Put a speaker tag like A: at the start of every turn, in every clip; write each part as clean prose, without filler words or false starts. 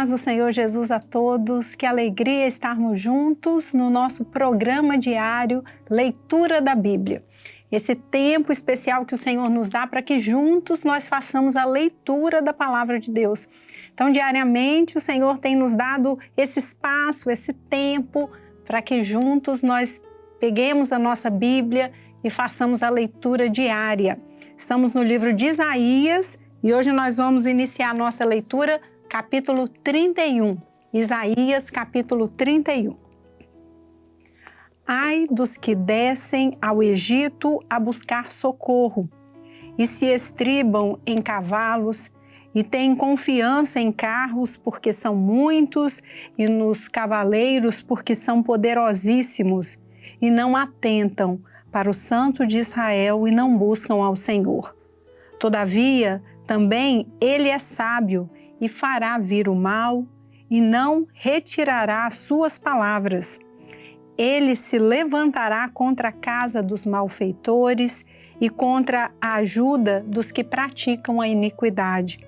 A: paz do Senhor Jesus a todos, que alegria estarmos juntos no nosso programa diário Leitura da Bíblia. Esse tempo especial que o Senhor nos dá para que juntos nós façamos a leitura da Palavra de Deus. Então, diariamente, o Senhor tem nos dado esse espaço, esse tempo, para que juntos nós peguemos a nossa Bíblia e façamos a leitura diária. Estamos no livro de Isaías e hoje nós vamos iniciar a nossa leitura capítulo 31, Isaías capítulo 31. Ai dos que descem ao Egito a buscar socorro e se estribam em cavalos e têm confiança em carros porque são muitos e nos cavaleiros porque são poderosíssimos e não atentam para o Santo de Israel e não buscam ao Senhor. Todavia, também ele é sábio e fará vir o mal, e não retirará as suas palavras. Ele se levantará contra a casa dos malfeitores e contra a ajuda dos que praticam a iniquidade.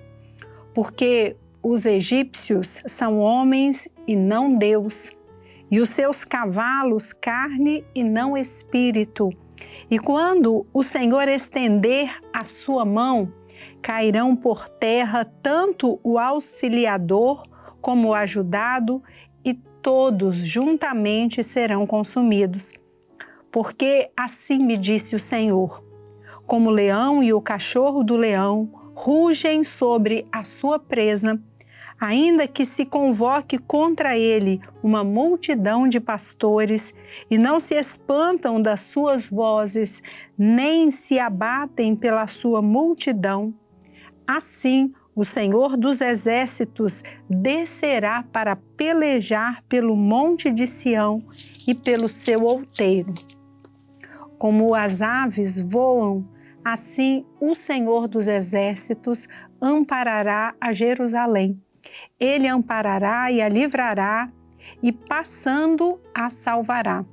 A: Porque os egípcios são homens e não Deus, e os seus cavalos carne e não espírito. E quando o Senhor estender a sua mão, cairão por terra tanto o auxiliador como o ajudado, e todos juntamente serão consumidos. Porque assim me disse o Senhor: como o leão e o cachorro do leão rugem sobre a sua presa, ainda que se convoque contra ele uma multidão de pastores, e não se espantam das suas vozes, nem se abatem pela sua multidão, assim o Senhor dos Exércitos descerá para pelejar pelo monte de Sião e pelo seu outeiro. Como as aves voam, assim o Senhor dos Exércitos amparará a Jerusalém. Ele amparará e a livrará, e passando a salvará.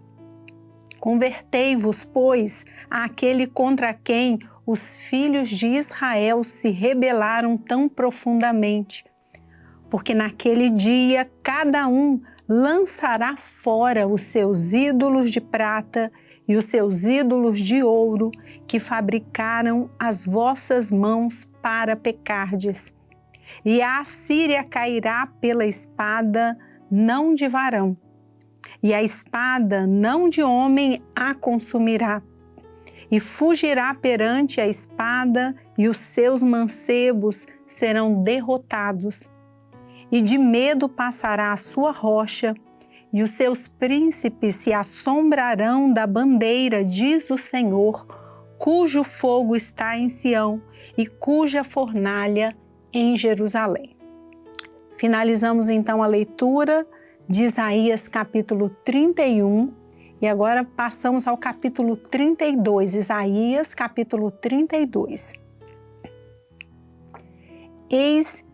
A: Convertei-vos, pois, àquele contra quem os filhos de Israel se rebelaram tão profundamente. Porque naquele dia cada um lançará fora os seus ídolos de prata e os seus ídolos de ouro que fabricaram as vossas mãos para pecardes. E a Assíria cairá pela espada, não de varão, e a espada não de homem a consumirá. E fugirá perante a espada, e os seus mancebos serão derrotados. E de medo passará a sua rocha, e os seus príncipes se assombrarão da bandeira, diz o Senhor, cujo fogo está em Sião, e cuja fornalha em Jerusalém. Finalizamos então a leitura de Isaías capítulo 31, e agora passamos ao capítulo 32, Isaías capítulo 32. Eis,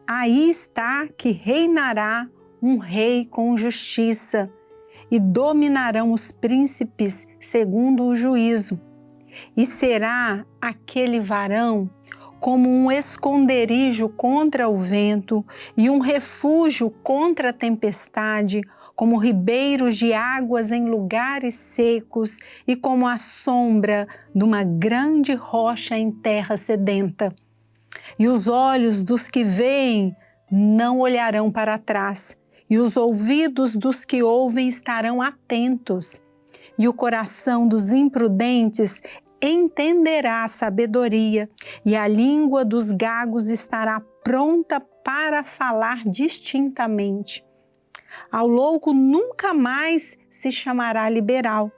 A: aí está que reinará um rei com justiça, e dominarão os príncipes segundo o juízo. E será aquele varão como um esconderijo contra o vento e um refúgio contra a tempestade, como ribeiros de águas em lugares secos e como a sombra de uma grande rocha em terra sedenta. E os olhos dos que veem não olharão para trás, e os ouvidos dos que ouvem estarão atentos, e o coração dos imprudentes entenderá a sabedoria, e a língua dos gagos estará pronta para falar distintamente. Ao louco nunca mais se chamará liberal,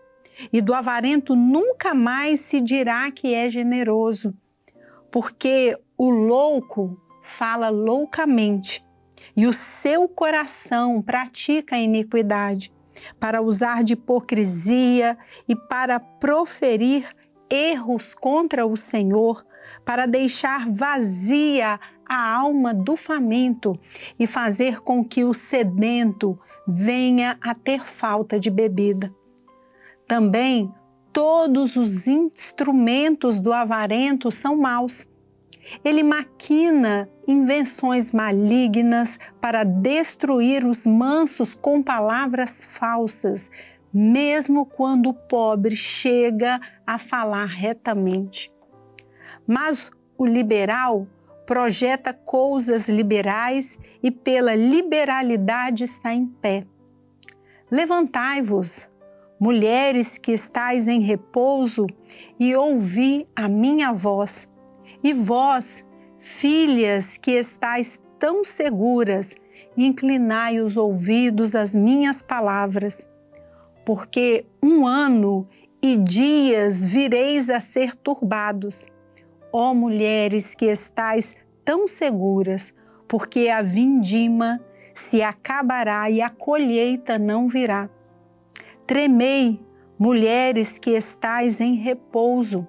A: e do avarento nunca mais se dirá que é generoso, porque o louco fala loucamente, e o seu coração pratica a iniquidade, para usar de hipocrisia e para proferir erros contra o Senhor, para deixar vazia a alma do faminto e fazer com que o sedento venha a ter falta de bebida. Também todos os instrumentos do avarento são maus, Ele maquina invenções malignas para destruir os mansos com palavras falsas, mesmo quando o pobre chega a falar retamente. Mas o liberal projeta coisas liberais e pela liberalidade está em pé. Levantai-vos, mulheres que estáis em repouso, e ouvi a minha voz. E vós, filhas que estáis tão seguras, inclinai os ouvidos às minhas palavras. Porque 1 ano e dias vireis a ser turbados. Ó mulheres que estáis tão seguras, porque a vindima se acabará e a colheita não virá. Tremei, mulheres que estáis em repouso,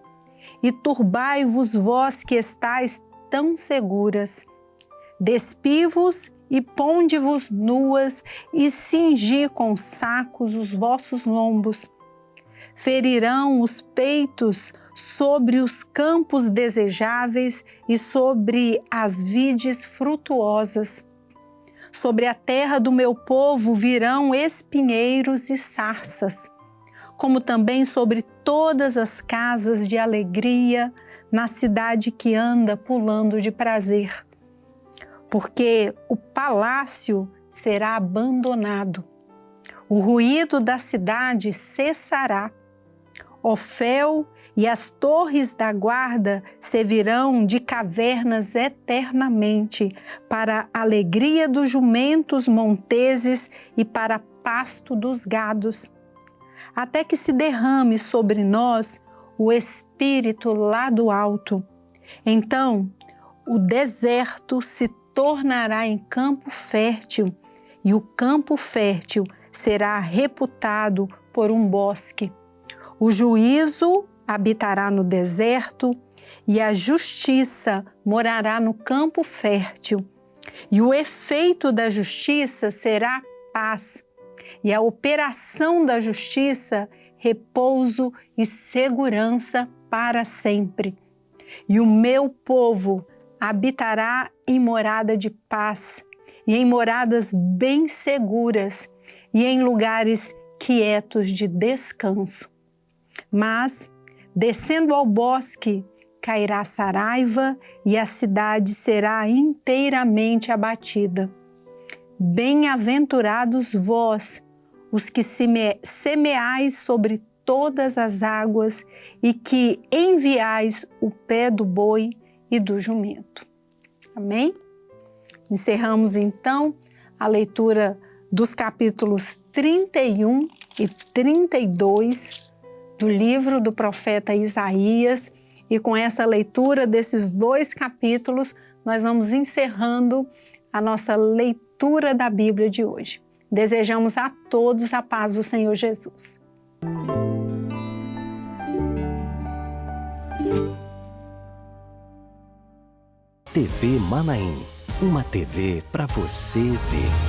A: e turbai-vos vós que estáis tão seguras. Despivo-vos e ponde-vos nuas, e cingi com sacos os vossos lombos. Ferirão os peitos sobre os campos desejáveis e sobre as vides frutuosas. Sobre a terra do meu povo virão espinheiros e sarças, como também sobre todas as casas de alegria na cidade que anda pulando de prazer. Porque o palácio será abandonado, o ruído da cidade cessará. Ofel e as torres da guarda servirão de cavernas eternamente, para a alegria dos jumentos monteses e para pasto dos gados. Até que se derrame sobre nós o Espírito lá do alto. Então, o deserto se tornará em campo fértil, e o campo fértil será reputado por um bosque. O juízo habitará no deserto e a justiça morará no campo fértil. E o efeito da justiça será paz, e a operação da justiça, repouso e segurança para sempre. E o meu povo habitará em morada de paz, e em moradas bem seguras, e em lugares quietos de descanso. Mas, descendo ao bosque, cairá saraiva e a cidade será inteiramente abatida. Bem-aventurados vós, os que semeais sobre todas as águas e que enviais o pé do boi e do jumento. Amém? Encerramos então a leitura dos capítulos 31 e 32 do livro do profeta Isaías, e com essa leitura desses 2 capítulos, nós vamos encerrando a nossa leitura da Bíblia de hoje. Desejamos a todos a paz do Senhor Jesus.
B: TV Manaim, uma TV para você ver.